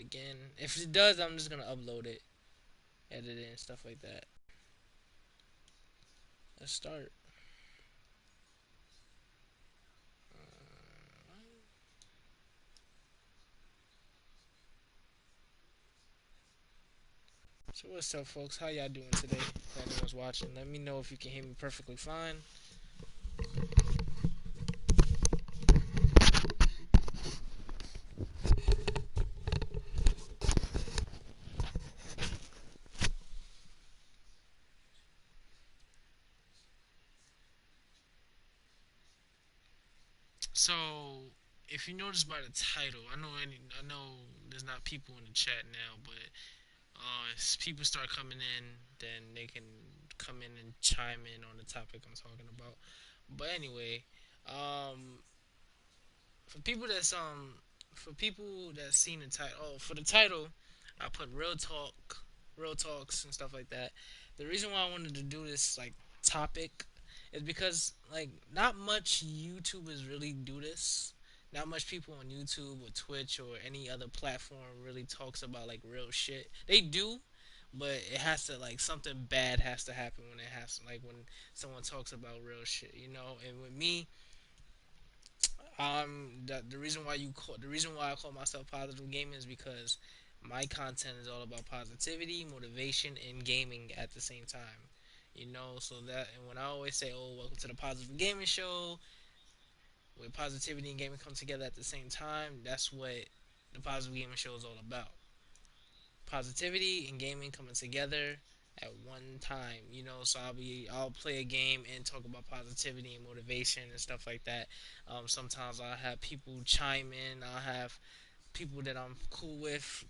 again. If it does, I'm just gonna upload it, edit it, and stuff like that. Let's start. So what's up, folks? How y'all doing today? If anyone's watching, let me know if you can hear me perfectly fine. So, if you notice by the title, I know there's not people in the chat now, but as people start coming in, then they can come in and chime in on the topic I'm talking about. But anyway, um, for people that's for people that's seen the title, for the title, I put real talks and stuff like that. The reason why I wanted to do this like topic is because like not much YouTubers really do this. Not much people on YouTube or Twitch or any other platform really talks about like real shit. They do, but it has to like something bad has to happen when it has like when someone talks about real shit, you know. And with me, the reason why I call myself positive gaming is because my content is all about positivity, motivation, and gaming at the same time. You know, so that and when I always say, "Oh, welcome to the Positive Gaming Show," where positivity and gaming come together at the same time, that's what the Positive Gaming Show is all about. Positivity and gaming coming together at one time, you know. So I'll play a game and talk about positivity and motivation and stuff like that. Sometimes I'll have people chime in. I'll have people that I'm cool with.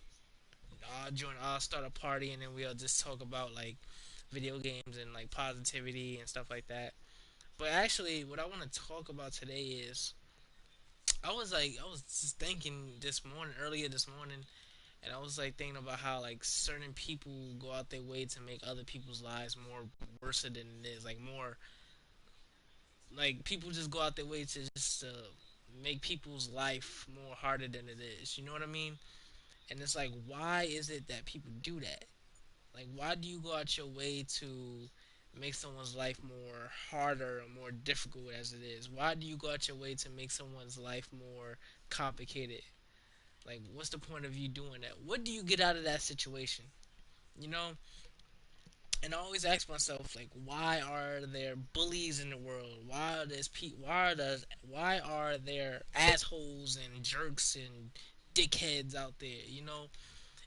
I'll start a party and then we'll just talk about like video games and like positivity and stuff like that. But actually, what I want to talk about today is I was just thinking earlier this morning, and I was like thinking about how like certain people go out their way to make other people's lives more worse than it is. Like more like people just go out their way to just make people's life more harder than it is. You know what I mean? And it's like, why is it that people do that? Like, why do you go out your way to make someone's life more harder or more difficult as it is? Why do you go out your way to make someone's life more complicated? Like, what's the point of you doing that? What do you get out of that situation? You know, and I always ask myself, like, why are there bullies in the world? Why are there assholes and jerks and dickheads out there? You know,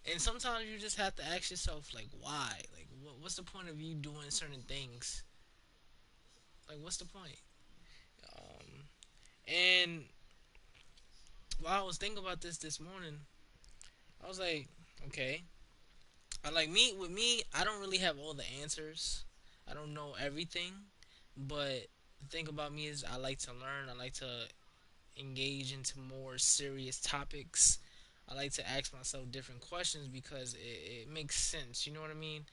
and sometimes you just have to ask yourself, like, why? Like, what's the point of you doing certain things? Like, what's the point? Um, and while I was thinking about this morning, I was like, okay, I like me with me. I don't really have all the answers. I don't know everything, but the thing about me is I like to learn. I like to engage into more serious topics. I like to ask myself different questions because it makes sense. You know what I mean?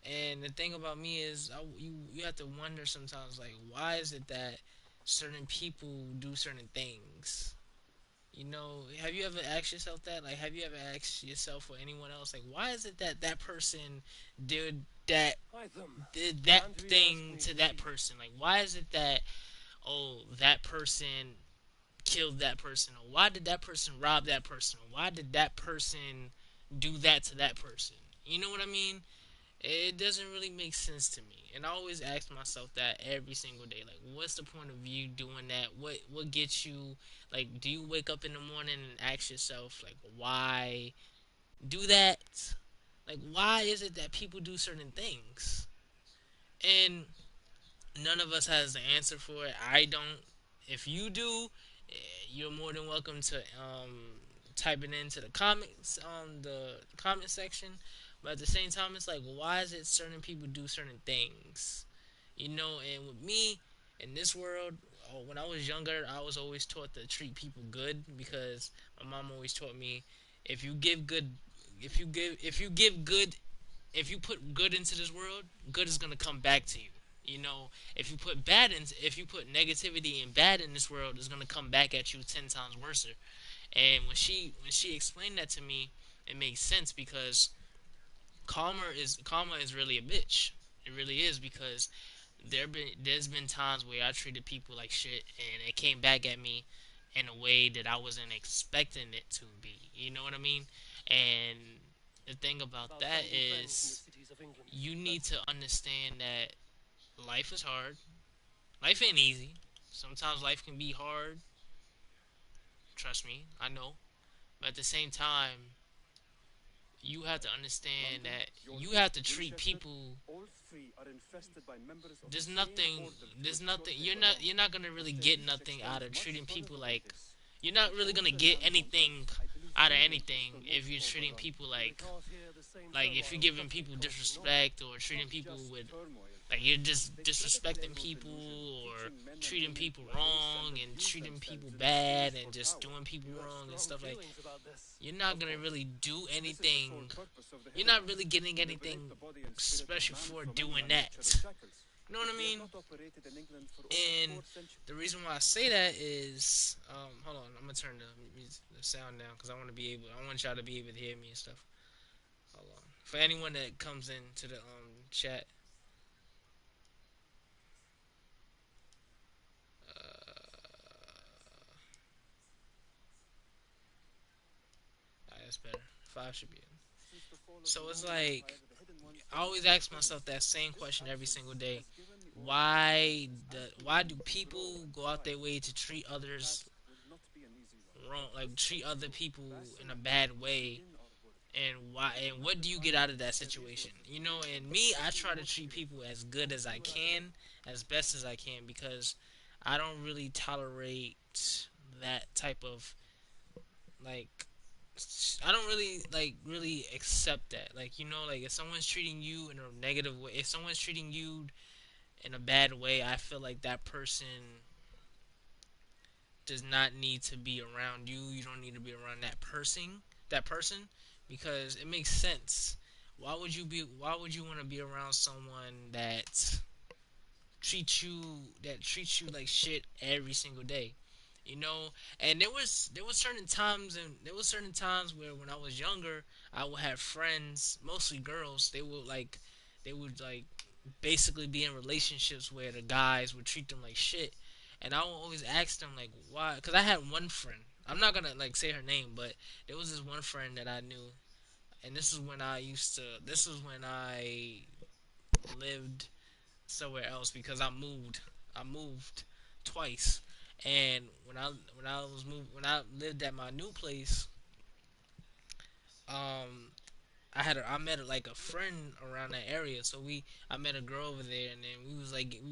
And the thing about me is, you have to wonder sometimes, like, why is it that certain people do certain things? You know, have you ever asked yourself that? Like, have you ever asked yourself or anyone else, like, why is it that that person did that did that thing to that person? Like, why is it that that person killed that person, or why did that person rob that person, or why did that person do that to that person? You know what I mean? It doesn't really make sense to me, and I always ask myself that every single day. Like, what's the point of you doing that? What gets you? Like, do you wake up in the morning and ask yourself, like, why do that? Like, why is it that people do certain things? And none of us has the answer for it. I don't. If you do, you're more than welcome to type it into the comments on the comment section. But at the same time, it's like, why is it certain people do certain things? You know, and with me in this world, when I was younger, I was always taught to treat people good because my mom always taught me if you give good, if you give good, if you put good into this world, good is gonna come back to you. You know, if you put negativity and bad in this world, it's gonna come back at you 10 times worse. And when she explained that to me, it makes sense because karma is really a bitch. It really is because there's been times where I treated people like shit and it came back at me in a way that I wasn't expecting it to be. You know what I mean? And the thing about that is you need to understand that life is hard. Life ain't easy. Sometimes life can be hard. Trust me, I know. But at the same time, you have to understand that you have to treat people. There's nothing. There's nothing. You're not gonna really get nothing out of treating people like. You're not really gonna get anything out of anything if you're treating people like if you're giving people disrespect or treating people with like you're just disrespecting people or treating people wrong and treating people bad and just doing people wrong and stuff like you're not gonna really do anything. You're not really getting anything special for doing that. You know what I mean? And the reason why I say that is, hold on, I'm gonna turn the sound down because I want to be able, I want y'all to be able to hear me and stuff. Hold on. For anyone that comes into the chat, that's better. Five should be in. So it's like I always ask myself that same question every single day. Why do people go out their way to treat others wrong, like treat other people in a bad way, and why and what do you get out of that situation? You know, and me, I try to treat people as good as I can, as best as I can, because I don't really tolerate that type of like I don't really really accept that. Like, you know, like if someone's treating you in a negative way, if someone's treating you in a bad way, I feel like that person does not need to be around you. You don't need to be around that person because it makes sense. Why would you want to be around someone that treats you like shit every single day? You know, and there was certain times where when I was younger, I would have friends, mostly girls. They would like basically be in relationships where the guys would treat them like shit, and I would always ask them like why. Because I had one friend. I'm not gonna like say her name, but there was this one friend that I knew, and this is when I used to. This was when I lived somewhere else because I moved. I moved twice, and when I lived at my new place, um, I met like a friend around that area. So I met a girl over there, and then we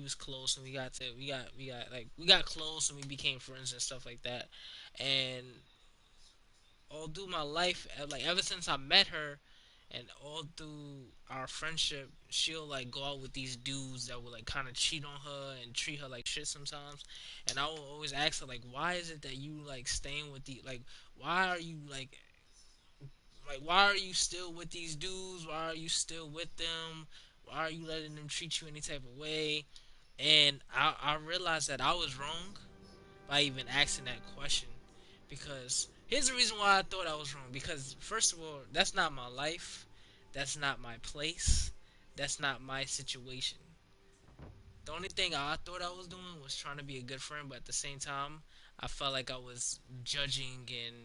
was close, and we got close, and we became friends and stuff like that. And all through my life, like ever since I met her, and all through our friendship, she'll like go out with these dudes that will like kind of cheat on her and treat her like shit sometimes. And I will always ask her like, why is it that you like staying with the like, why are you like why are you still with these dudes? Why are you still with them? Why are you letting them treat you any type of way? And I realized that I was wrong by even asking that question because here's the reason why I thought I was wrong. Because first of all, that's not my life, that's not my place, that's not my situation. The only thing I thought I was doing was trying to be a good friend, but at the same time, I felt like I was judging and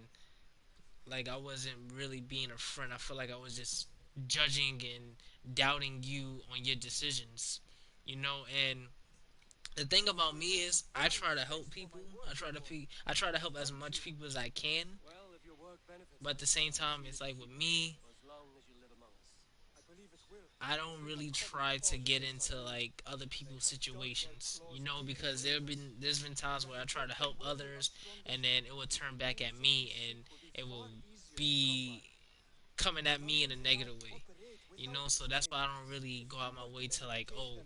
like I wasn't really being a friend. I feel like I was just judging and doubting you on your decisions, you know. And the thing about me is, I try to help people. I try to help as much people as I can. But at the same time, it's like with me, I don't really try to get into like other people's situations, you know, because there's been times where I try to help others, and then it would turn back at me, and it will be coming at me in a negative way. You know, so that's why I don't really go out my way to like, oh,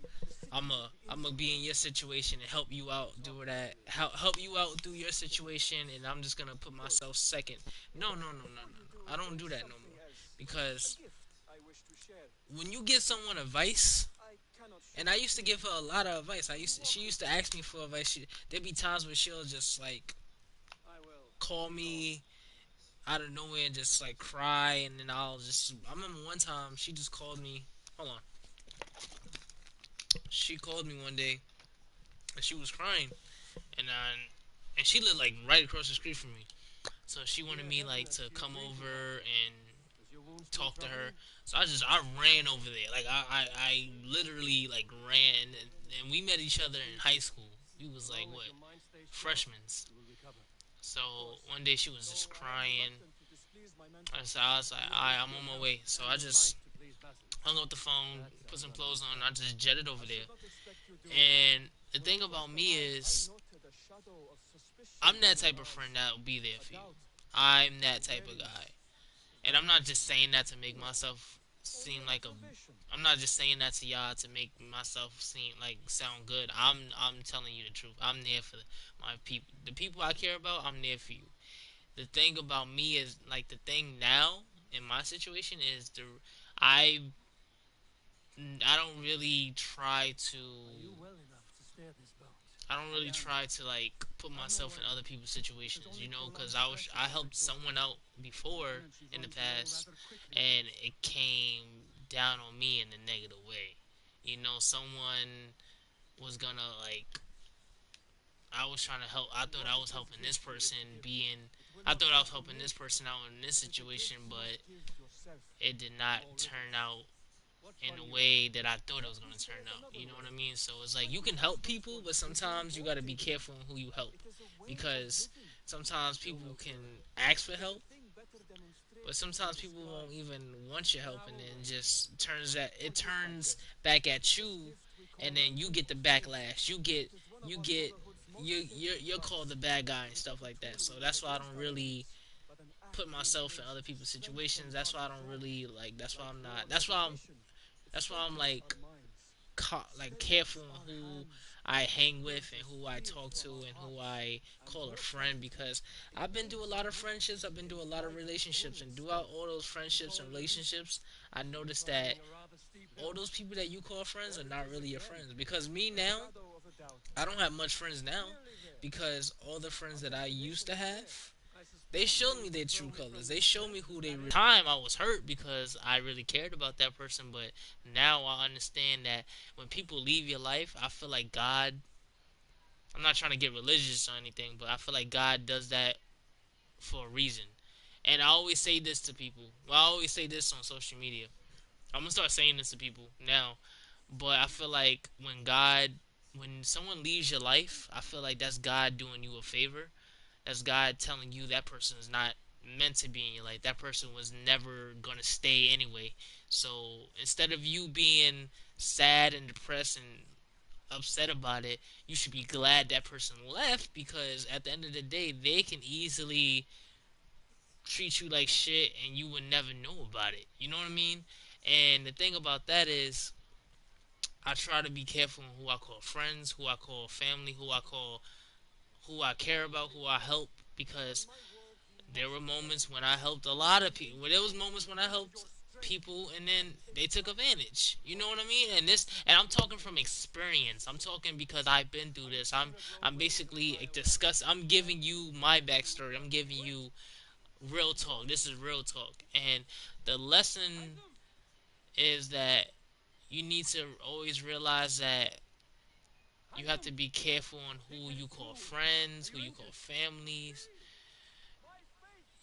I'm gonna be in your situation and help you out, do that, help you out through your situation, and I'm just gonna put myself second. No, no, no, no, no, no. I don't do that no more because when you give someone advice, and I used to give her a lot of advice. She used to ask me for advice. There'd be times where she'll just like call me out of nowhere and just like cry, and then I remember one time she just called me. Hold on. She called me one day and she was crying, and she lived like right across the street from me. So she wanted me like to come over and talk to her. So I ran over there. Like I literally like ran, and we met each other in high school. We was like what, freshmen. So one day she was just crying. I was like, alright, I'm on my way. So I just hung up the phone, put some clothes on, I just jetted over there. And the thing about me is, I'm that type of friend that'll be there for you. I'm that type of guy. And I'm not just saying that to make myself seem like a. I'm not just saying that to y'all to make myself seem like sound good. I'm telling you the truth. I'm there for my people. The people I care about, I'm there for you. The thing about me is like the thing now in my situation is I I don't really try to I don't really try to like put myself in other people's situations, because I helped someone out before in the past, and it came down on me in a negative way. Someone was gonna like I was trying to help. I thought I was helping this person being. I thought I was helping this person out in this situation, but it did not turn out in the way that I thought it was going to turn out. You know what I mean? So it's like you can help people, but sometimes you got to be careful on who you help, because sometimes people can ask for help, but sometimes people won't even want your help, and then just turns back at you, and then you get the backlash. You get you're called the bad guy and stuff like that. So that's why I don't really put myself in other people's situations. That's why I don't really like. That's why I'm not. That's why I'm like like careful on who I hang with and who I talk to and who I call a friend, because I've been through a lot of friendships, I've been through a lot of relationships, and throughout all those friendships and relationships, I noticed that all those people that you call friends are not really your friends. Because me now, I don't have much friends now, because all the friends that I used to have, they showed me their true colors. They showed me who they really. Time I was hurt because I really cared about that person, but now I understand that when people leave your life, I feel like God. I'm not trying to get religious or anything, but I feel like God does that for a reason. And I always say this to people. Well, I always say this on social media. I'm gonna start saying this to people now. But I feel like when someone leaves your life, I feel like that's God doing you a favor. That's God telling you that person is not meant to be in your life. That person was never gonna stay anyway. So instead of you being sad and depressed and upset about it, you should be glad that person left, because at the end of the day, they can easily treat you like shit and you would never know about it. You know what I mean? And the thing about that is, I try to be careful on who I call friends, who I call family, who I care about, who I help, because there were moments when I helped a lot of people. There was moments when I helped people and then they took advantage. You know what I mean? And I'm talking from experience. I'm talking because I've been through this. I'm basically I'm giving you my backstory. I'm giving you real talk. This is real talk. And the lesson is that you need to always realize that you have to be careful on who you call friends, who you call families.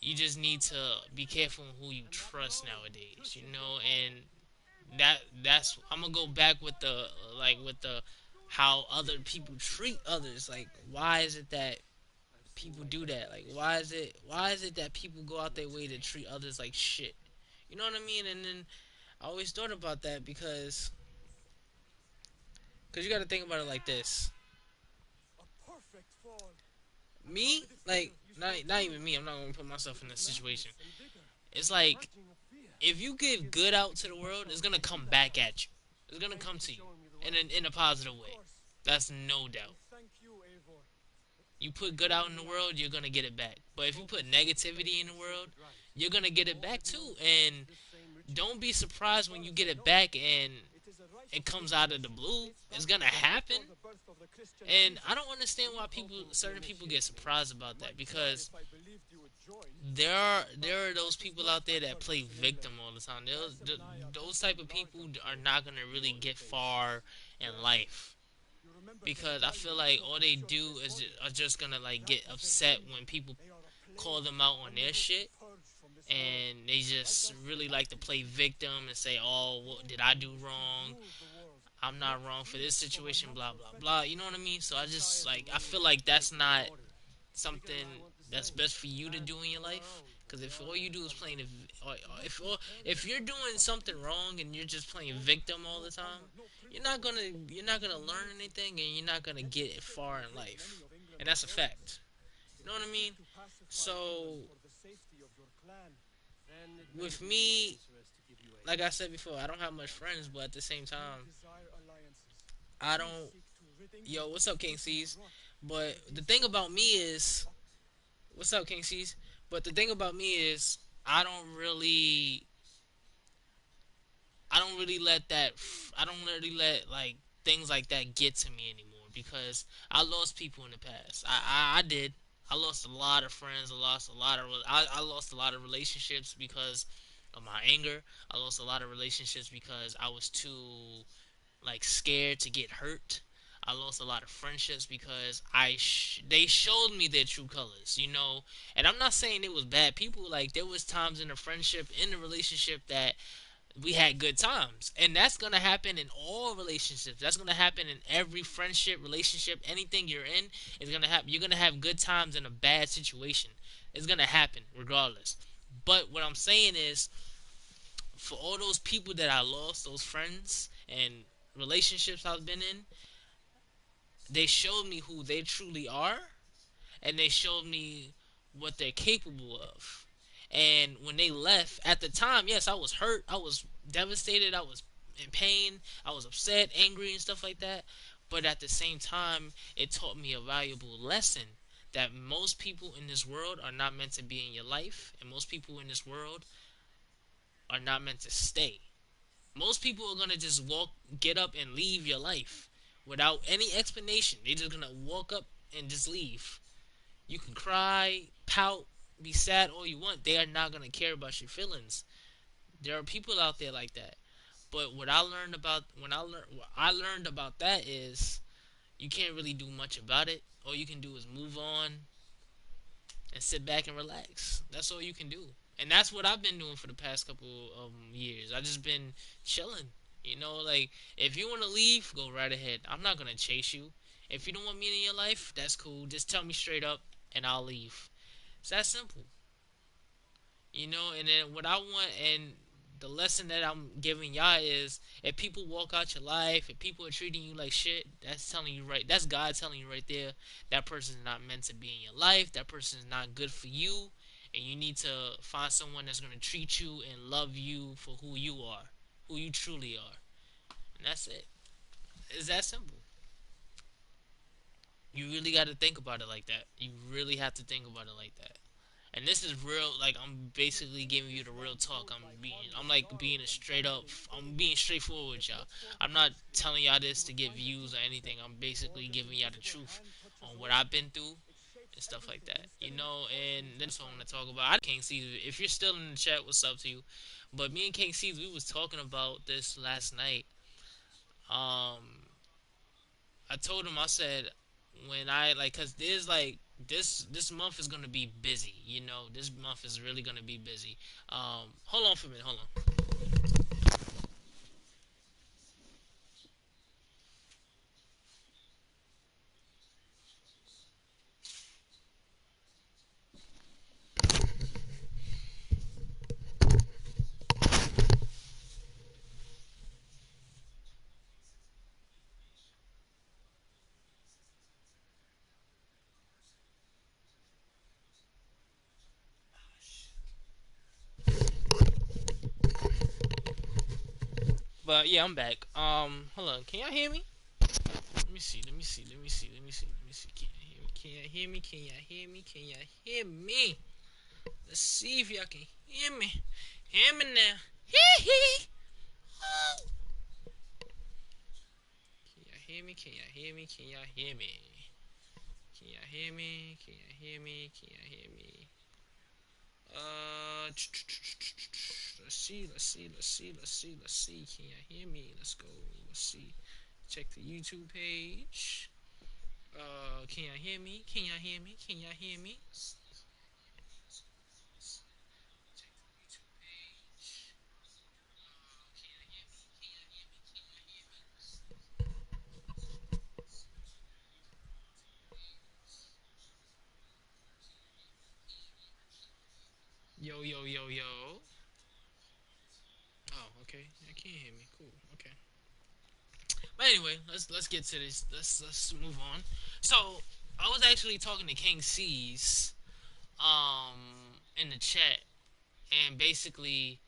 You just need to be careful on who you trust nowadays, and that's I'm gonna go back with the how other people treat others. Like, why is it that people do that? Like, why is it that people go out their way to treat others like shit? You know what I mean? And then I always thought about that, because you got to think about it like this. Me, like, not even me. I'm not gonna put myself in this situation. It's like, if you give good out to the world, it's gonna come back at you. It's gonna come to you in a positive way. That's no doubt. You put good out in the world, you're gonna get it back. But if you put negativity in the world, you're gonna get it back too. And don't be surprised when you get it back and it comes out of the blue. It's gonna happen. And I don't understand why certain people get surprised about that, because there are those people out there that play victim all the time. Those type of people are not gonna really get far in life because I feel like all they do is are just gonna like get upset when people call them out on their shit, and they just really like to play victim and say, "Oh, what did I do wrong? I'm not wrong for this situation." Blah blah blah. You know what I mean? So I feel like that's not something that's best for you to do in your life. Because if all you do is playing, if you're doing something wrong and you're just playing victim all the time, you're not gonna learn anything, and you're not gonna get far in life, and that's a fact. You know what I mean? So with me, like I said before, I don't have much friends, but at the same time, I don't. Yo, what's up, King C's? But the thing about me is, what's up, King C's? But the thing about me is, I don't really, I don't really let that, I don't really let like things like that get to me anymore because I lost people in the past. I did. I lost a lot of friends. I lost a lot of relationships because of my anger. I lost a lot of relationships because I was too like scared to get hurt. I lost a lot of friendships because they showed me their true colors, you know. And I'm not saying it was bad people. Like there was times in the friendship, in the relationship that we had good times, and that's gonna happen in all relationships. That's gonna happen in every friendship, relationship, anything you're in. Is gonna happen. You're gonna have good times in a bad situation. It's gonna happen regardless. But what I'm saying is, for all those people that I lost, those friends and relationships I've been in, they showed me who they truly are, and they showed me what they're capable of. And when they left, at the time, yes, I was hurt, I was devastated, I was in pain, I was upset, angry, and stuff like that. But at the same time, it taught me a valuable lesson that most people in this world are not meant to be in your life, and most people in this world are not meant to stay. Most people are gonna just get up, and leave your life without any explanation. They're just gonna walk up and just leave. You can cry, pout, be sad all you want. They are not gonna care about your feelings. There are people out there like that. But what I learned about that is you can't really do much about it. All you can do is move on and sit back and relax. That's all you can do. And that's what I've been doing for the past couple of years. I just been chilling. You know, like if you want to leave, go right ahead. I'm not gonna chase you. If you don't want me in your life, that's cool. Just tell me straight up, and I'll leave. It's that simple. You know, and then what I want, and the lesson that I'm giving y'all is, if people walk out your life, if people are treating you like shit, that's telling you right. That's God telling you right there. That person is not meant to be in your life. That person is not good for you, and you need to find someone that's gonna treat you and love you for who you are, who you truly are, and that's it. It's that simple. You really got to think about it like that. You really have to think about it like that. And this is real. Like I'm basically giving you the real talk. I'm like being a straight up. I'm being straightforward with y'all. I'm not telling y'all this to get views or anything. I'm basically giving y'all the truth on what I've been through and stuff like that. You know. And then also I want to talk about. I King Caesar. If you're still in the chat, what's up to you? But me and King Caesar, we was talking about this last night. I told him, I said, when I like, cause there's like this month is gonna be busy. You know, this month is really gonna be busy. Hold on for a minute. Hold on. But yeah, I'm back. Hold on. Can y'all hear me? Let me see. Let me see. Let me see. Let me see. Let me see. Can y'all hear me? Can y'all hear me? Can y'all hear me? Can y'all hear me? Let's see if y'all can hear me. Hear me now. Hee hee. Oh. Can y'all hear me? Can y'all hear me? Can y'all hear me? Can y'all hear me? Can y'all hear me? Can y'all hear me? Let's see, let's see, let's see, let's see, let's see. Can you hear me? Let's go. Let's see. Check the YouTube page. Can y'all hear me? Can y'all hear me? Can y'all hear me? Check the YouTube page. Can y'all hear me? Can y'all hear me? Can y'all hear me? Yo, yo, yo, yo. Oh, okay. I can't hear me. Cool. Okay. But anyway, let's get to this. Let's move on. So I was actually talking to King C's in the chat, and basically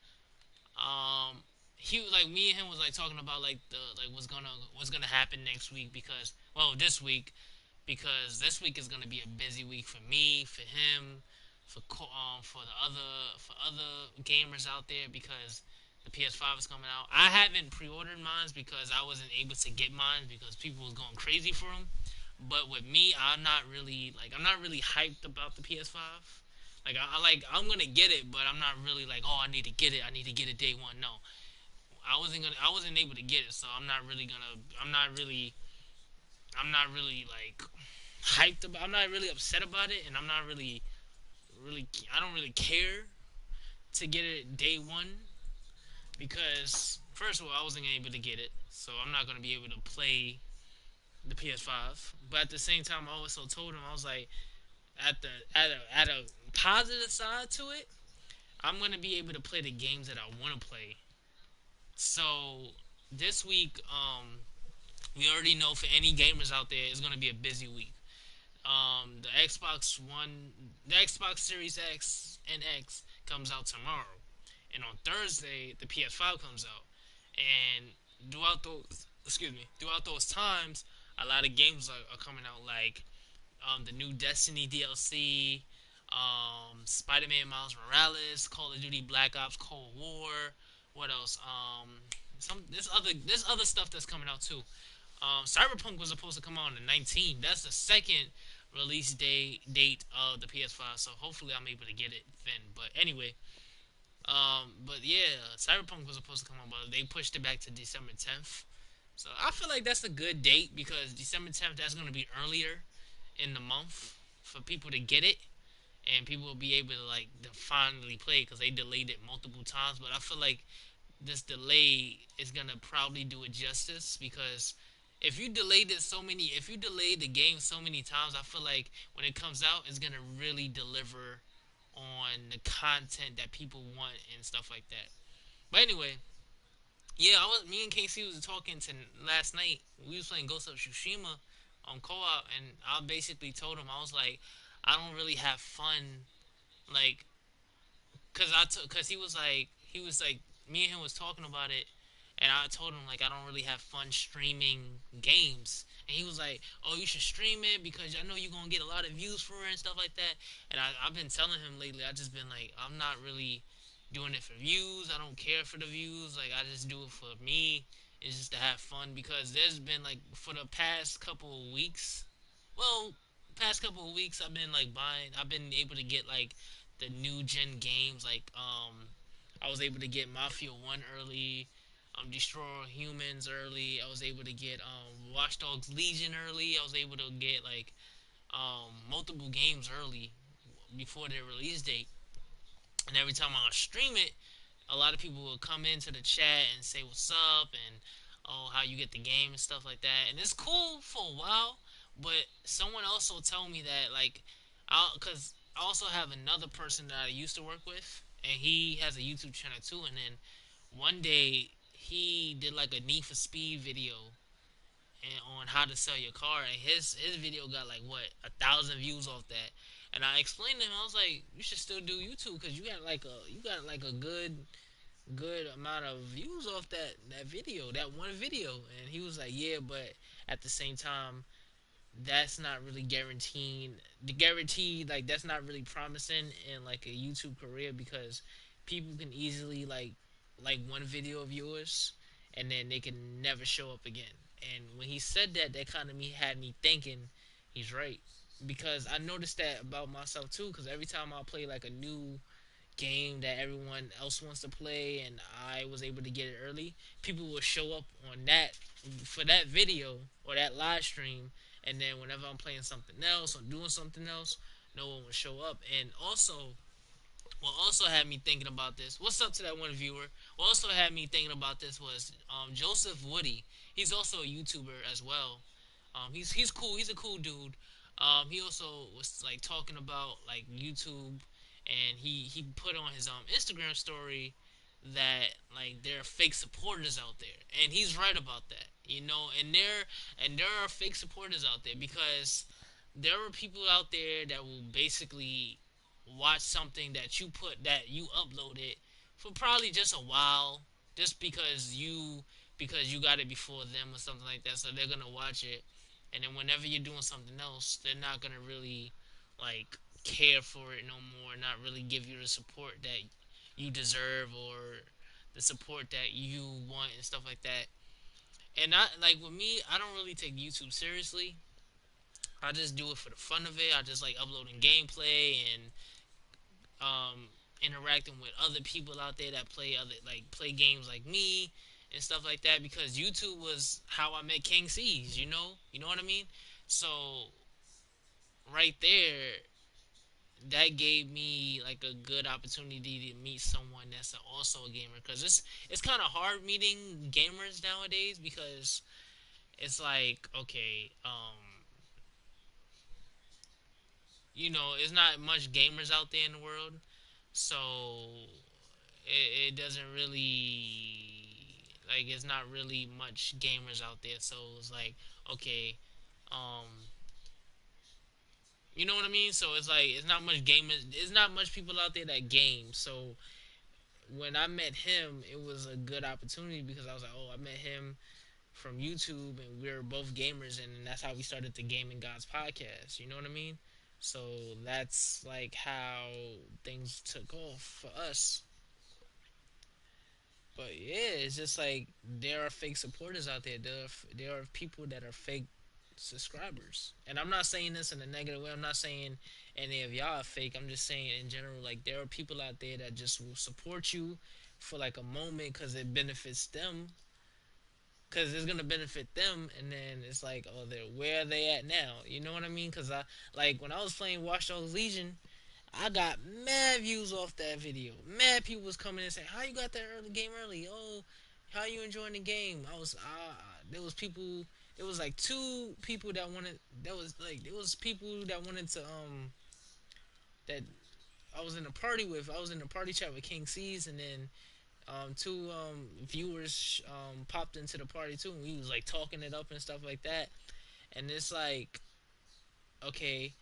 he was like me and him was like talking about like the like what's gonna happen next week because well this week because this week is gonna be a busy week for me, for him, for the other gamers out there because the PS5 is coming out. I haven't pre-ordered mine because I wasn't able to get mine because people was going crazy for them. But with me, I'm not really hyped about the PS5. Like I'm gonna get it, but I'm not really like oh I need to get it. I need to get it day one. No, I wasn't able to get it, so I'm not really like hyped about. I'm not really upset about it, and I'm not really I don't really care to get it day one because first of all I wasn't able to get it, so I'm not gonna be able to play the PS5. But at the same time, I also told him I was like at a positive side to it, I'm gonna be able to play the games that I want to play. So this week, we already know for any gamers out there, it's gonna be a busy week. The Xbox Series X and X comes out tomorrow, and on Thursday the PS5 comes out. And throughout those times, a lot of games are coming out like the new Destiny DLC, Spider-Man Miles Morales, Call of Duty Black Ops Cold War. What else? There's other stuff that's coming out too. Cyberpunk was supposed to come out on the 19th. That's the second release date of the PS5. So hopefully I'm able to get it then. But anyway, but yeah, Cyberpunk was supposed to come out, but they pushed it back to December 10th. So I feel like that's a good date because December 10th that's going to be earlier in the month for people to get it and people will be able to like to finally play because they delayed it multiple times. But I feel like this delay is gonna probably do it justice because if you delay the game so many times, I feel like when it comes out, it's gonna really deliver on the content that people want and stuff like that. But anyway, yeah, me and Casey was talking to last night. We was playing Ghost of Tsushima on co-op, and I basically told him I was like, I don't really have fun like cause he was like me and him was talking about it, and I told him like I don't really have fun streaming games, and he was like, oh you should stream it because I know you're gonna get a lot of views for it and stuff like that, and I've been telling him lately I just been like I'm not really doing it for views. I don't care for the views. Like I just do it for me. It's just to have fun because there's been like for the past couple of weeks, well, past couple of weeks I've been like buying. I've been able to get like the new gen games. Like I was able to get Mafia One early. Destroy Humans early. I was able to get Watch Dogs Legion early. I was able to get like multiple games early before their release date. And every time I stream it, a lot of people will come into the chat and say what's up and oh how you get the game and stuff like that. And it's cool for a while, but someone also told me that like, because I also have another person that I used to work with, and he has a YouTube channel too. And then one day he did like a Need for Speed video and on how to sell your car, and his video got like what 1,000 views off that. And I explained to him, I was like, you should still do YouTube because you got like a good amount of views off that video, that one video. And he was like, yeah, but at the same time, that's not really guaranteeing the guarantee like that's not really promising in like a YouTube career because people can easily like one video of yours and then they can never show up again. And when he said that, that kind of me had me thinking he's right because I noticed that about myself too. Because every time I play like a new game that everyone else wants to play and I was able to get it early, people will show up on that for that video or that live stream, and then whenever I'm playing something else or doing something else, no one will show up. And also, what also had me thinking about this, what's up to that one viewer? What also had me thinking about this was Joseph Woody. He's also a YouTuber as well. He's cool. He's a cool dude. He also was like talking about like YouTube, and he put on his Instagram story that like there are fake supporters out there, and he's right about that. You know, and there are fake supporters out there because there are people out there that will basically watch something that you uploaded for probably just a while, just because you got it before them or something like that, so they're gonna watch it, and then whenever you're doing something else, they're not gonna really like care for it no more, not really give you the support that you deserve or the support that you want and stuff like that. And I like with me, I don't really take YouTube seriously. I just do it for the fun of it. I just like uploading gameplay and um, interacting with other people out there that play games like me and stuff like that. Because YouTube was how I met King C's. You know what I mean. So right there, that gave me like a good opportunity to meet someone that's also a gamer. Because it's kind of hard meeting gamers nowadays because it's like okay, it's not much gamers out there in the world, so it doesn't really like it's not really much gamers out there. So it's like okay, um, you know what I mean. So it's like it's not much gamers. It's not much people out there that game. So when I met him, it was a good opportunity because I was like, oh, I met him from YouTube, and we were both gamers, and that's how we started the Gaming Godz Podcast. You know what I mean? So that's like how things took off for us. But yeah, it's just like there are fake supporters out there. There are people that are fake subscribers, and I'm not saying this in a negative way. I'm not saying any of y'all are fake. I'm just saying in general, like there are people out there that just will support you for like a moment because it benefits them, because it's gonna benefit them, and then it's like, oh, where are they at now? You know what I mean? Because I like when I was playing Watch Dogs Legion, I got mad views off that video. Mad people was coming and saying, "How you got that early game early? Oh, how you enjoying the game?" There was people. There was like two people that wanted. There was people that wanted to that I was in a party with. I was in a party chat with King C's, and then two viewers popped into the party too, and we was like talking it up and stuff like that. And it's like, okay,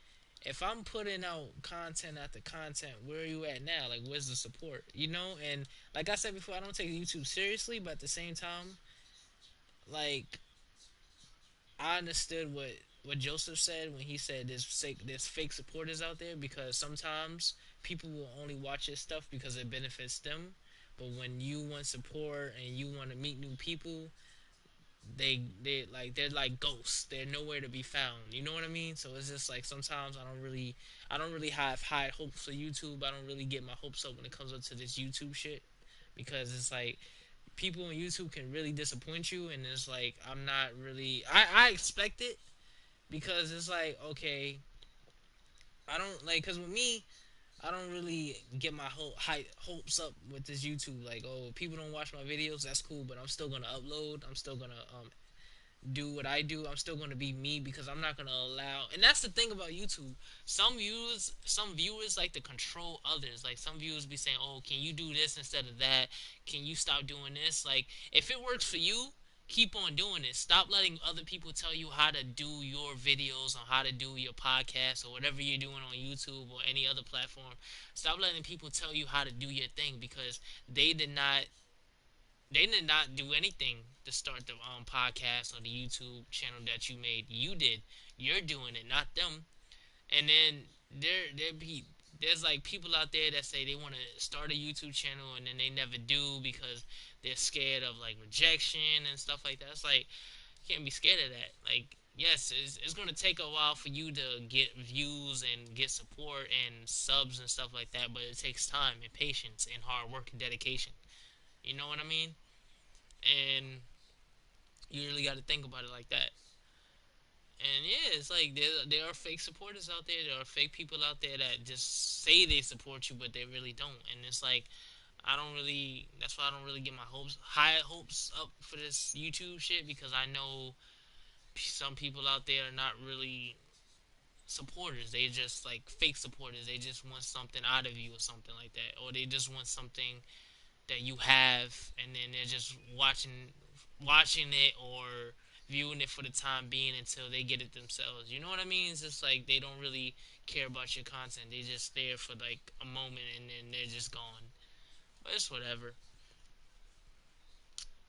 if I'm putting out content after content, where are you at now? Like, where's the support? And like I said before, I don't take YouTube seriously, but at the same time, like I understood what Joseph said when he said there's fake supporters out there, because sometimes people will only watch your stuff because it benefits them. But when you want support and you want to meet new people, they're like ghosts. They're nowhere to be found. You know what I mean? So it's just like sometimes I don't really have high hopes for YouTube. I don't really get my hopes up when it comes up to this YouTube shit, because it's like people on YouTube can really disappoint you, and it's like I'm not really I expect it, because it's like okay, I don't like, because with me I don't really get my hopes up with this YouTube. Like, oh, people don't watch my videos, that's cool, but I'm still gonna upload. I'm still gonna do what I do. I'm still going to be me, because I'm not going to allow. And that's the thing about YouTube. Some viewers like to control others. Like some viewers be saying, "Oh, can you do this instead of that? Can you stop doing this?" Like if it works for you, keep on doing it. Stop letting other people tell you how to do your videos, or how to do your podcast, or whatever you're doing on YouTube or any other platform. Stop letting people tell you how to do your thing, because they did not they did not do anything to start the podcast or the YouTube channel that you made. You did. You're doing it, not them. And then there's like people out there that say they want to start a YouTube channel, and then they never do because they're scared of like rejection and stuff like that. It's like you can't be scared of that. Like yes, it's going to take a while for you to get views and get support and subs and stuff like that, but it takes time and patience and hard work and dedication. You know what I mean? And you really got to think about it like that. And yeah, it's like there are fake supporters out there. There are fake people out there that just say they support you, but they really don't. And it's like I don't really. That's why I don't really get my high hopes up for this YouTube shit because I know some people out there are not really supporters. They just like fake supporters. They just want something out of you or something like that, or they just want something that you have, and then they're just watching it or viewing it for the time being until they get it themselves. You know what I mean? It's just like they don't really care about your content. They just there for like a moment and then they're just gone. But it's whatever.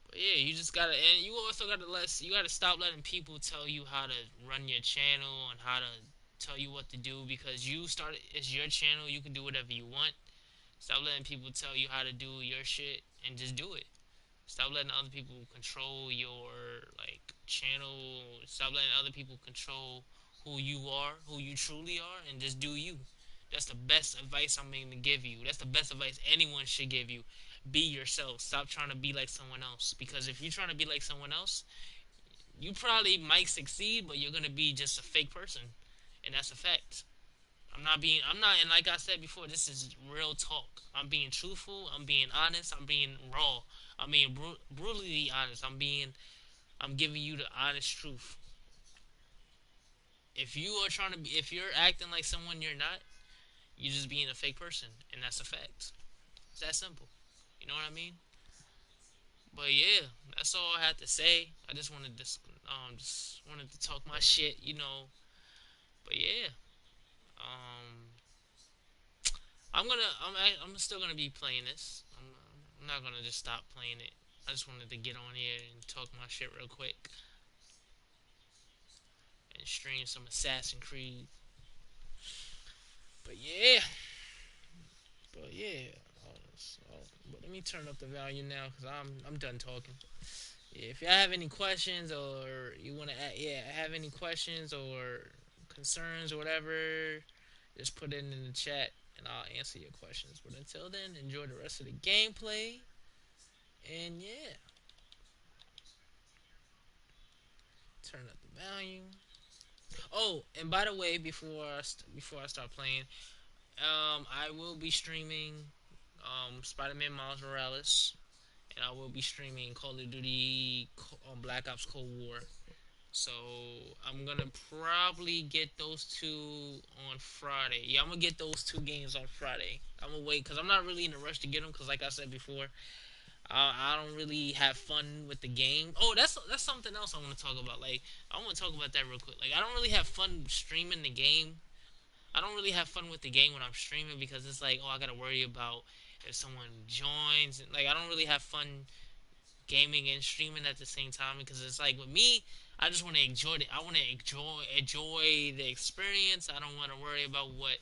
But yeah, you just gotta, and you also gotta you gotta stop letting people tell you how to run your channel and how to tell you what to do because you started. It's your channel. You can do whatever you want. Stop letting people tell you how to do your shit and just do it. Stop letting other people control your like channel. Stop letting other people control who you are, who you truly are, and just do you. That's the best advice I'm going to give you. That's the best advice anyone should give you. Be yourself. Stop trying to be like someone else. Because if you're trying to be like someone else, you probably might succeed, but you're going to be just a fake person. And that's a fact. I'm not, and like I said before, this is real talk. I'm being truthful. I'm being honest. I'm being raw. I'm being brutally honest. I'm giving you the honest truth. If you are trying to be, if you're acting like someone you're not, you're just being a fake person, and that's a fact. It's that simple. You know what I mean? But yeah, that's all I had to say. I just wanted to talk my shit, you know. But yeah, um, I'm still gonna be playing this. I'm not gonna just stop playing it. I just wanted to get on here and talk my shit real quick and stream some Assassin's Creed. But yeah, but yeah. So, but let me turn up the volume now because I'm done talking. Yeah, if y'all have any questions or you want to have any questions or concerns or whatever, just put it in the chat and I'll answer your questions. But until then, enjoy the rest of the gameplay. And yeah, turn up the volume. Oh, and by the way, before I start playing, I will be streaming Spider-Man Miles Morales, and I will be streaming Call of Duty Black Ops Cold War. So I'm gonna probably get those two on Friday. Yeah, I'm gonna get those two games on Friday. I'm gonna wait because I'm not really in a rush to get them because, like I said before, I don't really have fun with the game. Oh, that's something else I want to talk about. Like I want to talk about that real quick. Like I don't really have fun streaming the game. I don't really have fun with the game when I'm streaming because it's like, oh, I gotta worry about if someone joins. And like I don't really have fun gaming and streaming at the same time because it's like with me, I just want to enjoy it. I want to enjoy the experience. I don't want to worry about what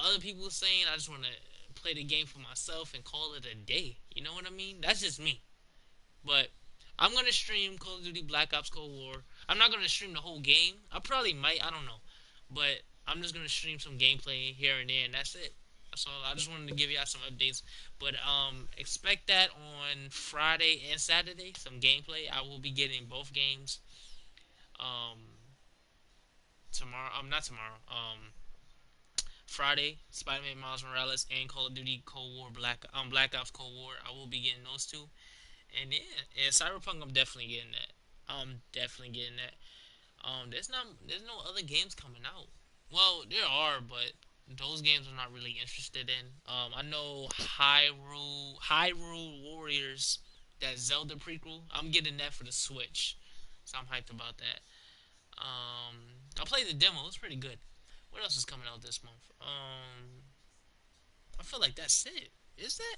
other people are saying. I just want to play the game for myself and call it a day. You know what I mean? That's just me. But I'm gonna stream Call of Duty Black Ops Cold War. I'm not gonna stream the whole game. I probably might. I don't know. But I'm just gonna stream some gameplay here and there, and that's it. So I just wanted to give y'all some updates. But expect that on Friday and Saturday, some gameplay. I will be getting both games. Um, tomorrow. Not tomorrow. Friday, Spider-Man Miles Morales and Call of Duty Cold War Black Ops Cold War. I will be getting those two. And yeah, and Cyberpunk, I'm definitely getting that. I'm definitely getting that. There's no other games coming out. Well, there are, but those games I'm not really interested in. I know Hyrule Warriors, that Zelda prequel. I'm getting that for the Switch, so I'm hyped about that. I played the demo. It's pretty good. What else is coming out this month? I feel like that's it. Is that?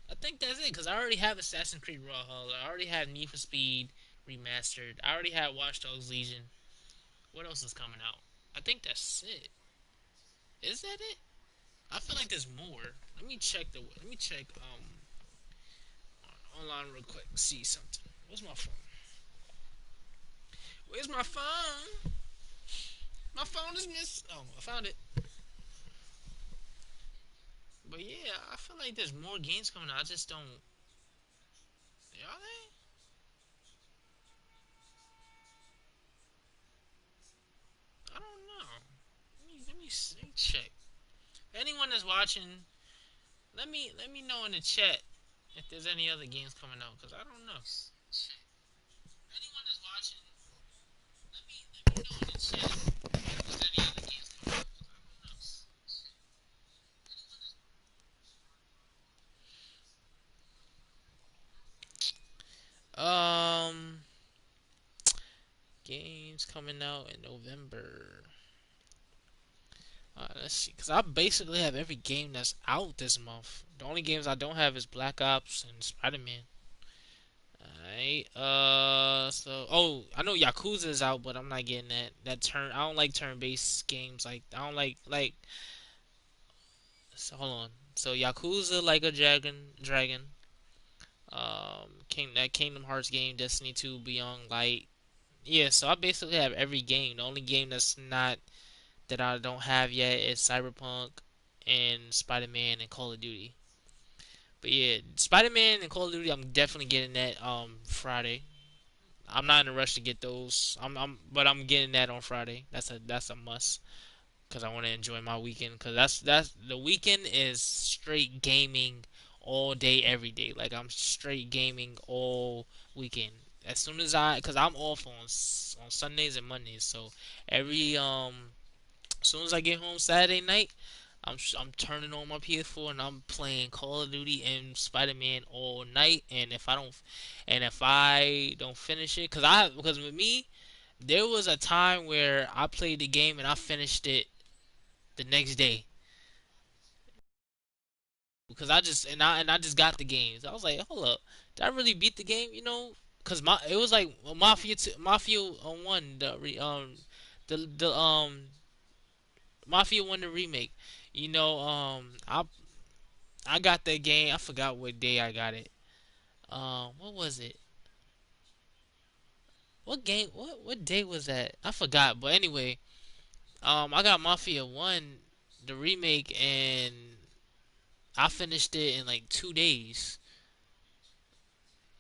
I think that's it because I already have Assassin's Creed Valhalla. I already have Need for Speed remastered. I already have Watch Dogs Legion. What else is coming out? I think that's it. Is that it? I feel like there's more. Let me check online real quick. See something. What's my phone? Where's my phone? My phone is missing. Oh, I found it. But yeah, I feel like there's more games coming out. I just don't. Are they? I don't know. Let me check. Anyone that's watching, let me know in the chat if there's any other games coming out, because I don't know. Anyone that's watching, let me know in the chat if there's any other games coming out, because I don't know. Games coming out in November. Let's see, because I basically have every game that's out this month. The only games I don't have is Black Ops and Spider-Man. Alright, I know Yakuza is out, but I'm not getting that turn. I don't like turn-based games. Like, I don't like. So, hold on. So Yakuza, like a dragon. That Kingdom Hearts game, Destiny 2, Beyond Light. Yeah, so I basically have every game. The only game that's not that I don't have yet is Cyberpunk and Spider-Man and Call of Duty. But yeah, Spider-Man and Call of Duty, I'm definitely getting that Friday. I'm not in a rush to get those. But I'm getting that on Friday. That's a must because I want to enjoy my weekend. Because that's the weekend is straight gaming all day, every day. Like I'm straight gaming all weekend. As soon as because I'm off on Sundays and Mondays, so every as soon as I get home Saturday night, I'm turning on my PS4 and I'm playing Call of Duty and Spider-Man all night. And if I don't finish it, because with me, there was a time where I played the game and I finished it the next day because I just got the games. I was like, hold up, did I really beat the game? Because it was like Mafia 1, the Mafia 1, the remake. I got that game. I forgot what day I got it. What was it? What game? What day was that? I forgot. But anyway, I got Mafia 1, the remake, and I finished it in like 2 days.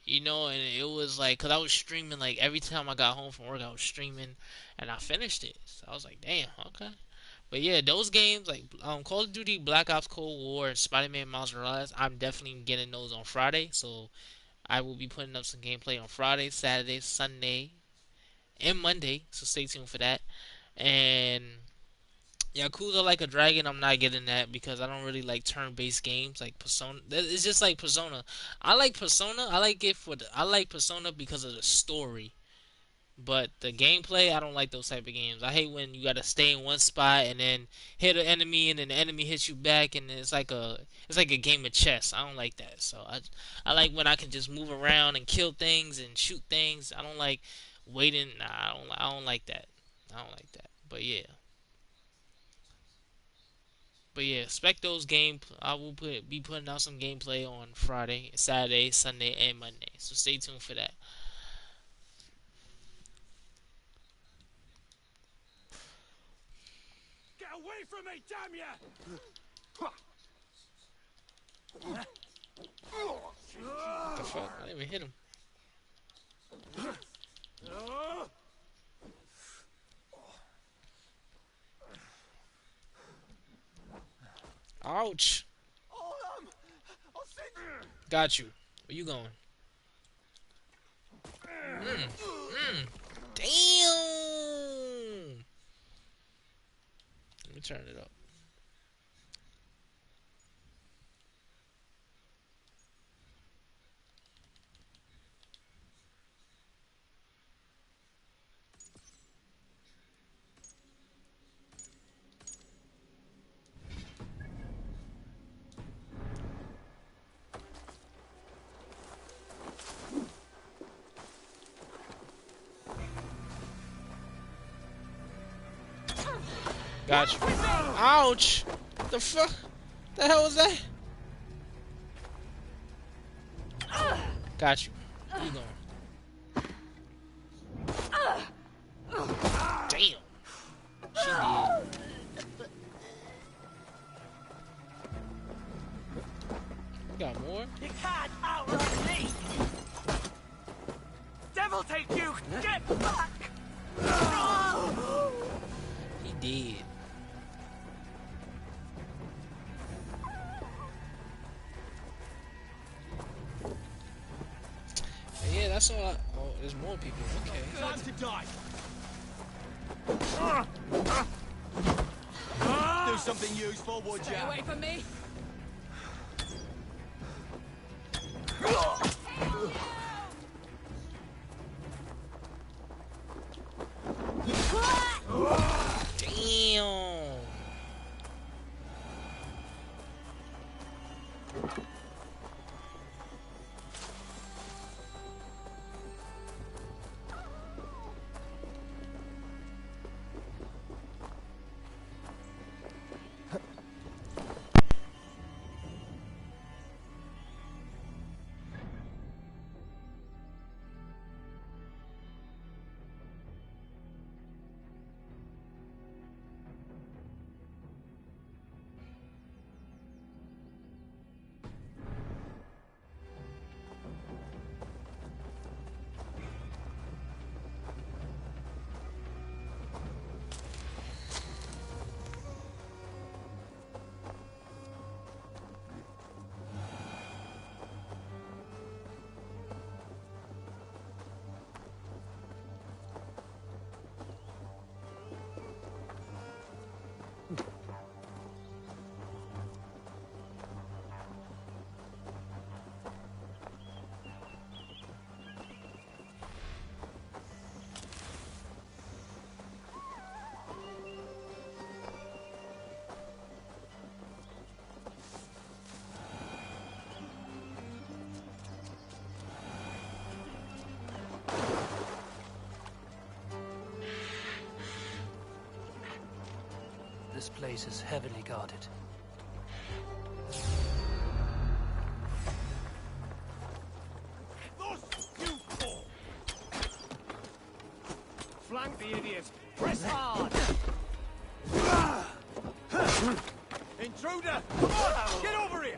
And it was like, cause I was streaming like every time I got home from work, I was streaming, and I finished it. So I was like, damn, okay. But yeah, those games like Call of Duty, Black Ops Cold War, and Spider-Man Miles Morales, I'm definitely getting those on Friday. So I will be putting up some gameplay on Friday, Saturday, Sunday, and Monday. So stay tuned for that. And Yakuza Like a Dragon, I'm not getting that because I don't really like turn-based games like Persona. It's just like Persona. I like Persona. I like Persona because of the story. But the gameplay, I don't like those type of games. I hate when you gotta stay in one spot and then hit an enemy and then the enemy hits you back and it's like a game of chess. I don't like that. So I like when I can just move around and kill things and shoot things. I don't like waiting. Nah, I don't like that. I don't like that. But yeah, expect those game. I will be putting out some gameplay on Friday, Saturday, Sunday, and Monday. So stay tuned for that. Get away from me, damn ya! What the fuck? I didn't even hit him. Ouch. Got you. Where you going? Damn. Let me turn it up. Got you. Ouch. The fuck? The hell was that? Got you. Where you going? Me! Devil take you! Get back! He did. Yeah, that's all. Oh, there's more people. Okay. Time to die! Do something useful, would Stay ya? away from me. Damn. This place is heavily guarded. Thus you fall! Flank the idiot! Press hard! Intruder! Come on! Get over here!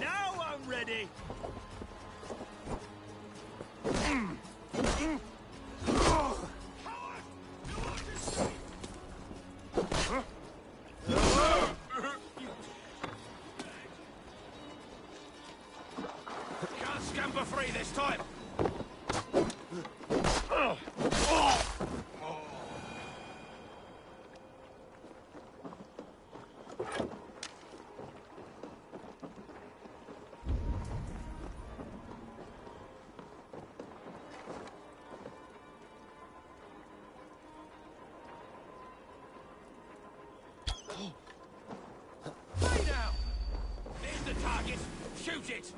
Now I'm ready! Can't scamper free this time! Hey now! There's the target! Shoot it!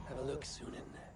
Have a look soon in there.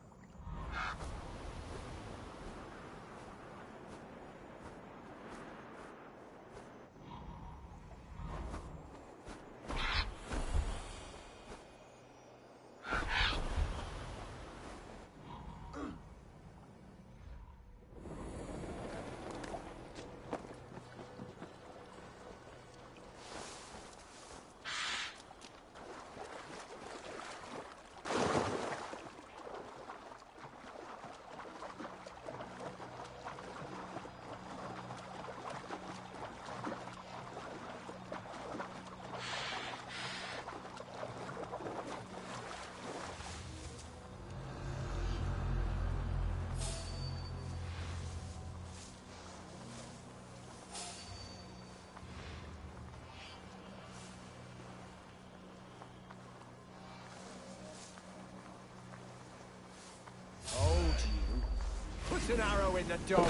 Sticks an arrow in the dog.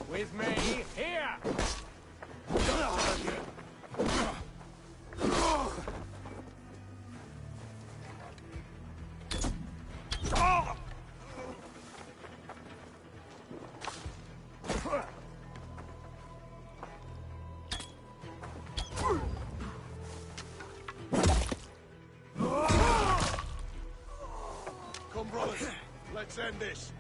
With me, here! Come, brothers. Let's end this.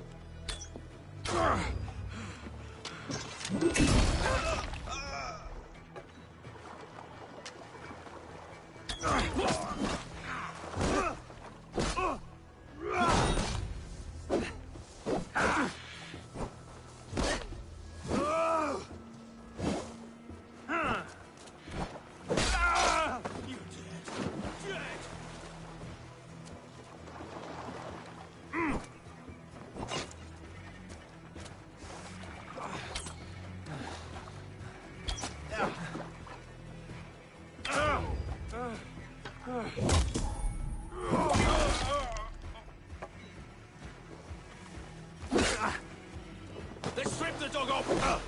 They stripped the dog off!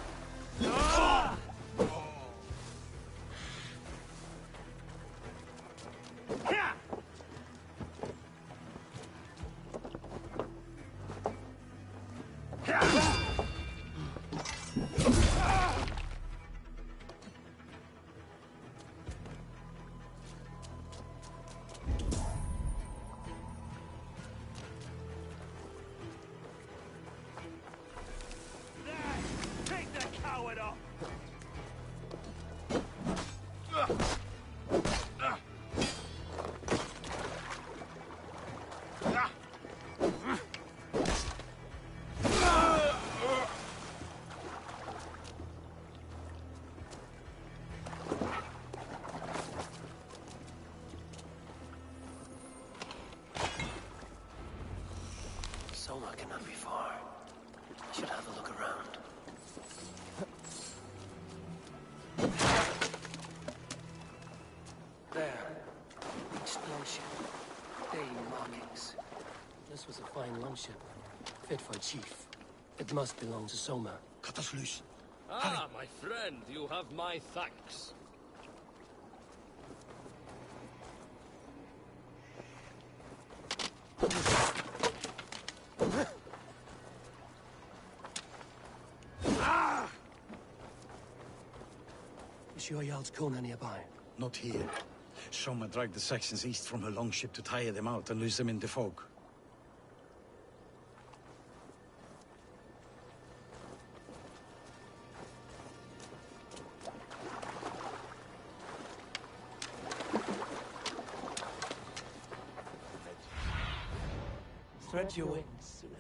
Take the coward off! Soma cannot be far. I should have a look around. There. Reached longship. Day markings. This was a fine longship. Fit for a chief. It must belong to Soma. Cut us loose. Ah, my friend, you have my thanks. Is sure Jarl's Kona nearby? Not here. Soma dragged the Saxons east from her longship to tire them out and lose them in the fog. Stretch your wings, Sunan.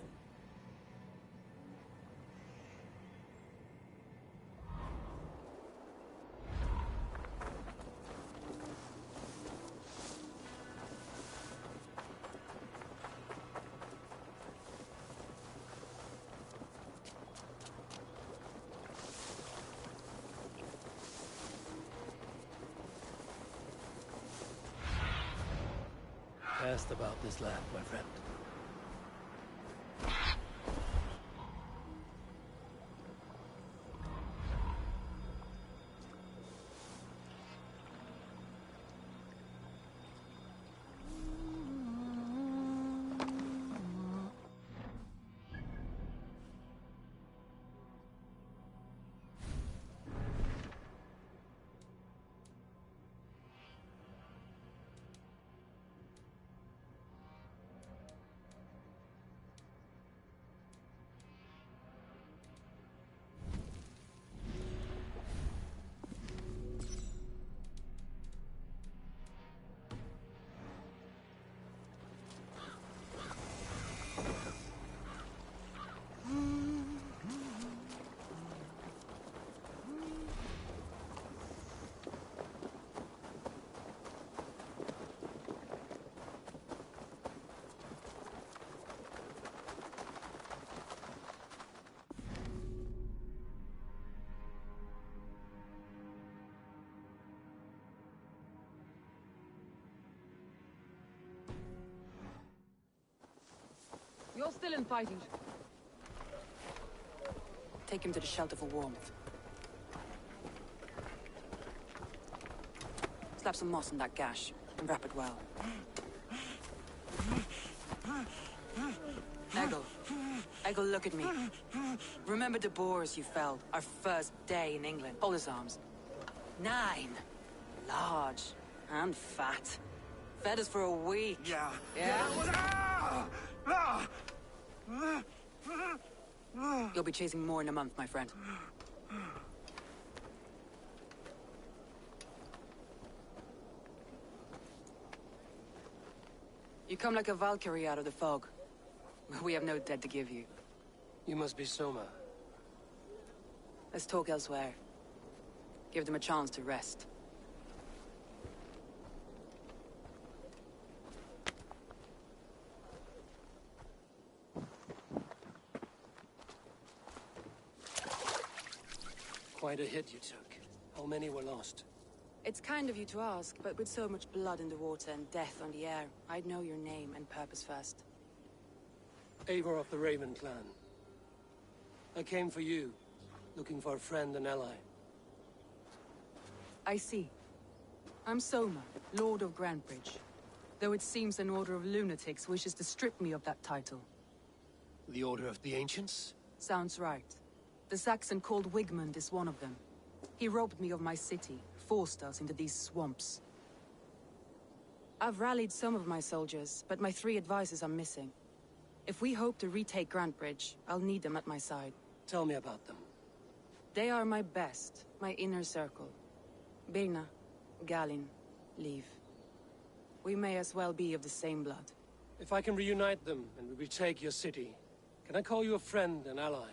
Cast about this land, my friend. You're still in fighting. Take him to the shelter for warmth. Slap some moss on that gash and wrap it well. Eggle, look at me. Remember the boars you felled, our first day in England? Hold his arms. 9. Large and fat. Fed us for a week. Yeah. You'll be chasing more in a month, my friend. You come like a Valkyrie out of the fog. We have no dead to give you. You must be Soma. Let's talk elsewhere. Give them a chance to rest. Quite a hit you took. How many were lost? It's kind of you to ask, but with so much blood in the water and death on the air, I'd know your name and purpose first. Eivor of the Raven clan. I came for you, looking for a friend and ally. I see. I'm Soma, Lord of Grantebridge. Though it seems an order of lunatics wishes to strip me of that title. The Order of the Ancients? Sounds right. The Saxon called Wigmund is one of them. He robbed me of my city, forced us into these swamps. I've rallied some of my soldiers, but my 3 advisors are missing. If we hope to retake Grantebridge, I'll need them at my side. Tell me about them. They are my best, my inner circle. Birna, Galin, Liv. We may as well be of the same blood. If I can reunite them and we retake your city, can I call you a friend and ally?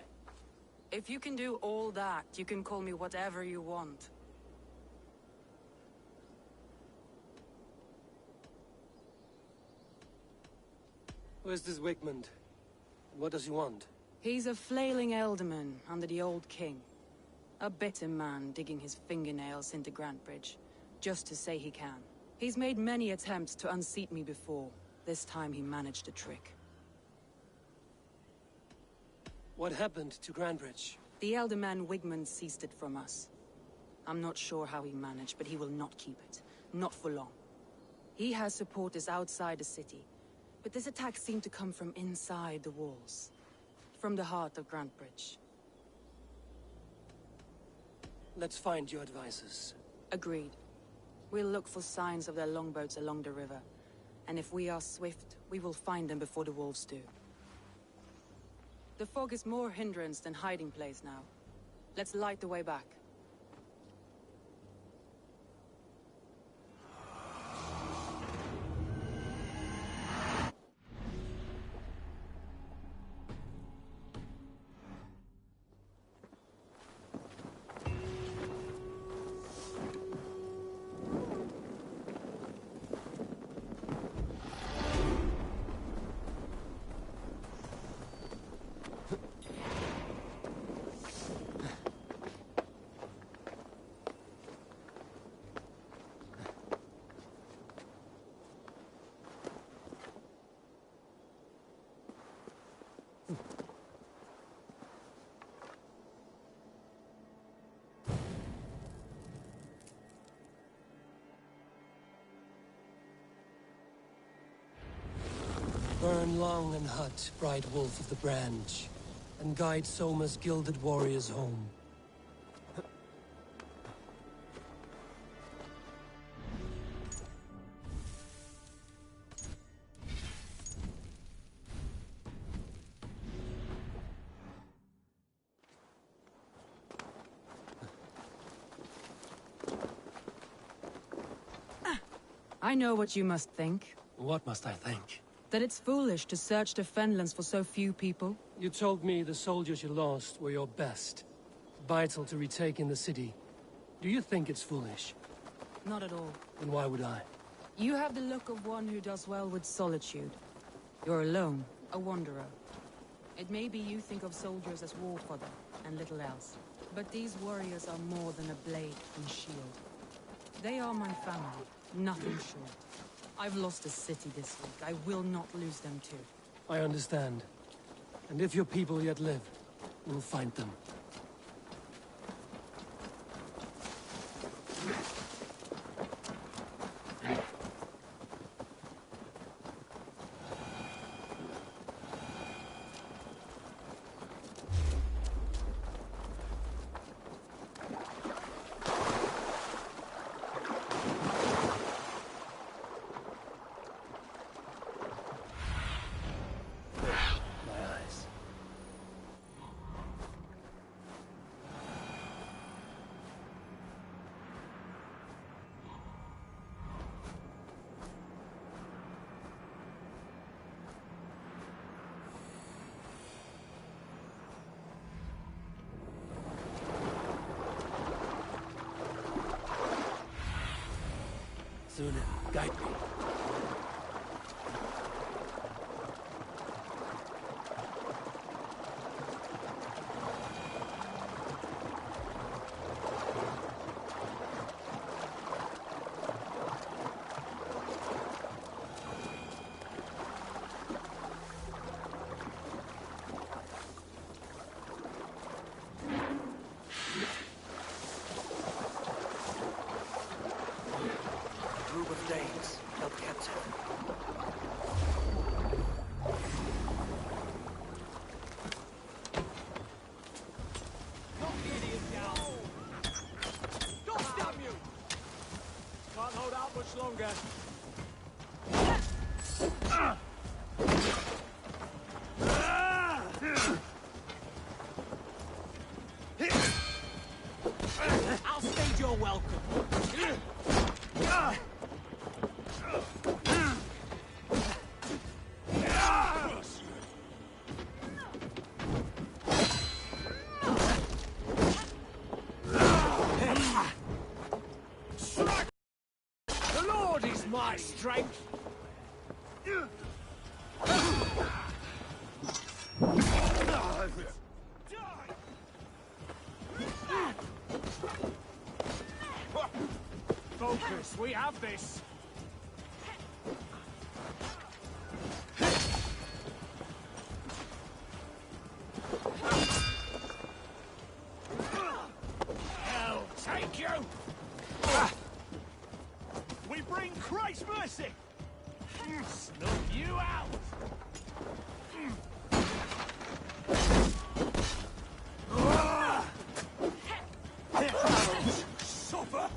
If you can do all that, you can call me whatever you want. Where's this Wigmund? And what does he want? He's a flailing elderman under the old king. A bitter man digging his fingernails into Grantebridge, just to say he can. He's made many attempts to unseat me before. This time he managed a trick. What happened to Grantebridge? The elderman Wigmund seized it from us. I'm not sure how he managed, but he will not keep it. Not for long. He has supporters outside the city, but this attack seemed to come from inside the walls. From the heart of Grantebridge. Let's find your advisors. Agreed. We'll look for signs of their longboats along the river. And if we are swift, we will find them before the wolves do. The fog is more hindrance than hiding place now. Let's light the way back. Burn long and hot, bright wolf of the branch, and guide Soma's gilded warriors home. I know what you must think. What must I think? That it's foolish to search the Fenlands for so few people. You told me the soldiers you lost were your best. Vital to retaking the city. Do you think it's foolish? Not at all. Then why would I? You have the look of one who does well with solitude. You're alone, a wanderer. It may be you think of soldiers as war fodder, and little else. But these warriors are more than a blade and shield. They are my family, nothing short. I've lost a city this week. I will not lose them too. I understand. And if your people yet live, we'll find them. Suna, guide me. Group of Danes held captive. Knock the idiot down! Don't stab you! Can't hold out much longer. I'll stage your welcome. The Lord is my strength. Focus, we have this. Hell, take you! We bring Christ's mercy! Snuff you out! Suffer!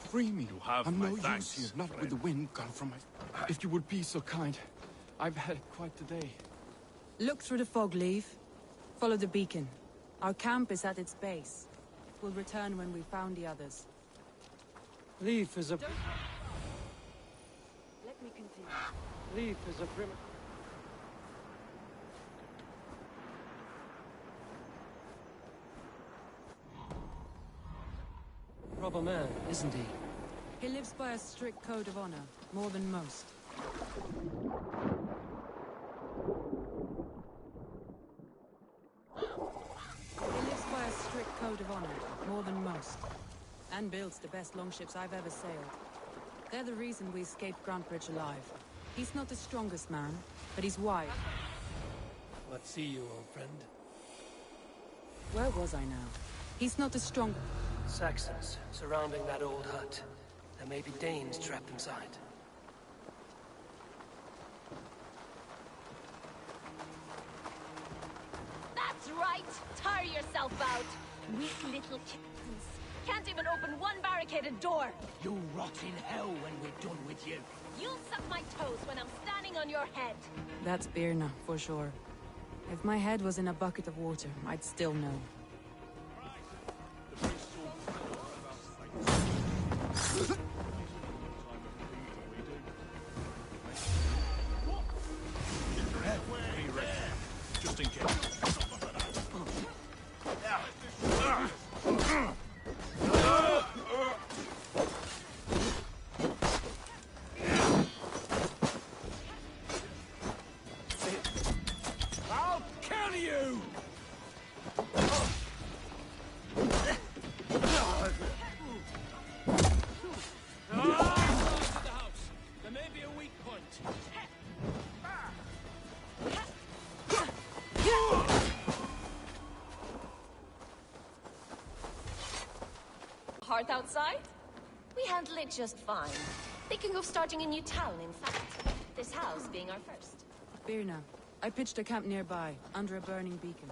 Free me. You have I'm my no use thanks, here, not friend. with the wind gone from my... If you would be so kind. I've had quite the day. Look through the fog, Leave. Follow the beacon. Our camp is at its base. We'll return when we've found the others. Leaf is a... Let me continue. Leaf is a prim... Proper man, isn't he? He lives by a strict code of honor, more than most. He lives by a strict code of honor, more than most. And builds the best longships I've ever sailed. They're the reason we escaped Grantbridge alive. He's not the strongest man, but he's wise. What see you, old friend? Where was I now? He's not the strong... Saxons surrounding that old hut. There may be Danes trapped inside. That's right! Tire yourself out! Weak little kittens. Can't even open one barricaded door! You'll rot in hell when we're done with you. You'll suck my toes when I'm standing on your head! That's Birna, for sure. If my head was in a bucket of water, I'd still know. Hearth outside? We handle it just fine. Thinking of starting a new town, in fact. This house being our first. Birna, I pitched a camp nearby, under a burning beacon.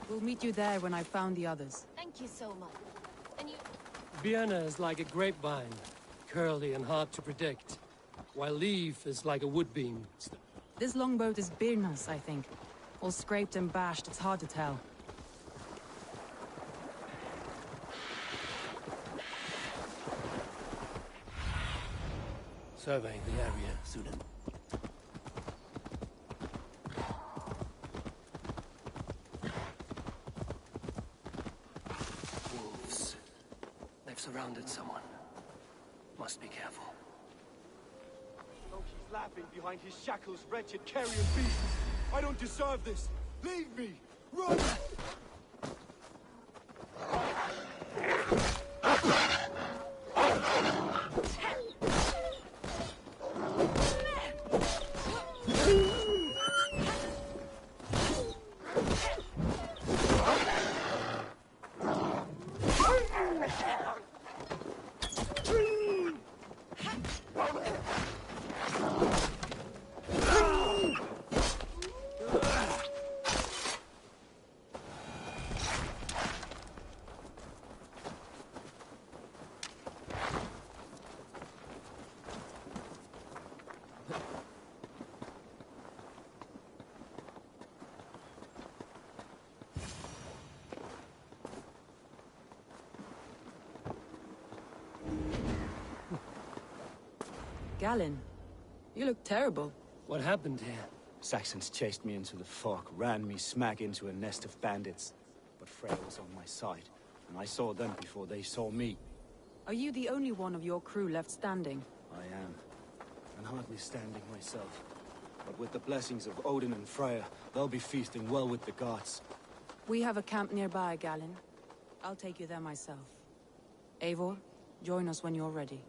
We'll meet you there when I've found the others. Thank you so much. And you... Birna is like a grapevine, curly and hard to predict, while Leaf is like a wood beam. This longboat is Birna's, I think. All scraped and bashed, it's hard to tell. Surveying the area, Sudan. Wolves. They've surrounded someone. Must be careful. Loki's laughing behind his shackles, wretched carrion beasts. I don't deserve this. Leave me. Run! Galen, you look terrible. What happened here? Saxons chased me into the fog, ran me smack into a nest of bandits. But Freya was on my side, and I saw them before they saw me. Are you the only one of your crew left standing? I am. And hardly standing myself. But with the blessings of Odin and Freya, they'll be feasting well with the gods. We have a camp nearby, Galen. I'll take you there myself. Eivor, join us when you're ready.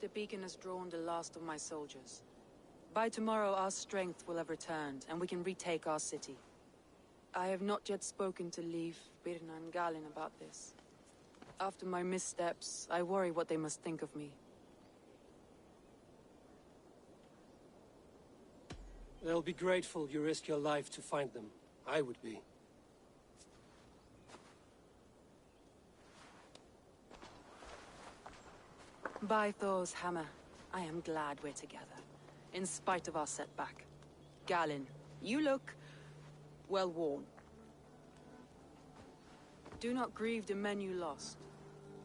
The beacon has drawn the last of my soldiers. By tomorrow, our strength will have returned, and we can retake our city. I have not yet spoken to Leif, Birna, and Galin about this. After my missteps, I worry what they must think of me. They'll be grateful you risked your life to find them. I would be. By Thor's hammer, I am glad we're together, in spite of our setback. Galin, you look well worn. Do not grieve the men you lost.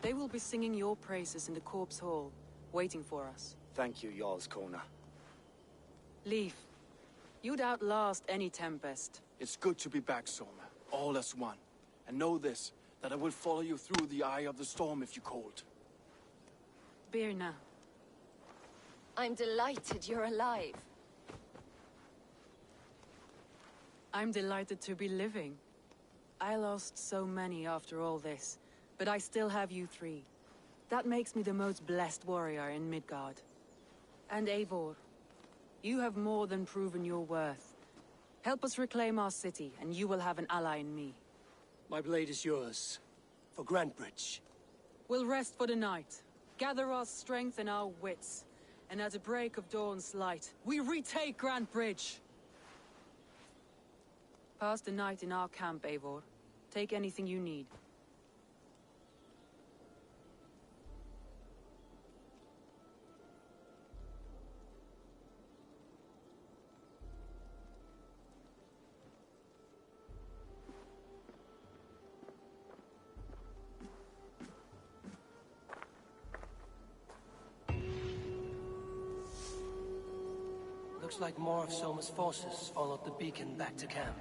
They will be singing your praises in the Corpse Hall, waiting for us. Thank you, Jarl's Kona. Leif, you'd outlast any tempest. It's good to be back, Soma. All as one. And know this, that I will follow you through the eye of the storm if you called. Birna. I'm delighted you're alive. I'm delighted to be living. I lost so many after all this, but I still have you three. That makes me the most blessed warrior in Midgard. And Eivor, you have more than proven your worth. Help us reclaim our city, and you will have an ally in me. My blade is yours. For Grantbridge. We'll rest for the night, gather our strength and our wits, and at the break of dawn's light, we retake Grantbridge! Pass the night in our camp, Eivor. Take anything you need. Looks like more of Soma's forces followed the beacon back to camp.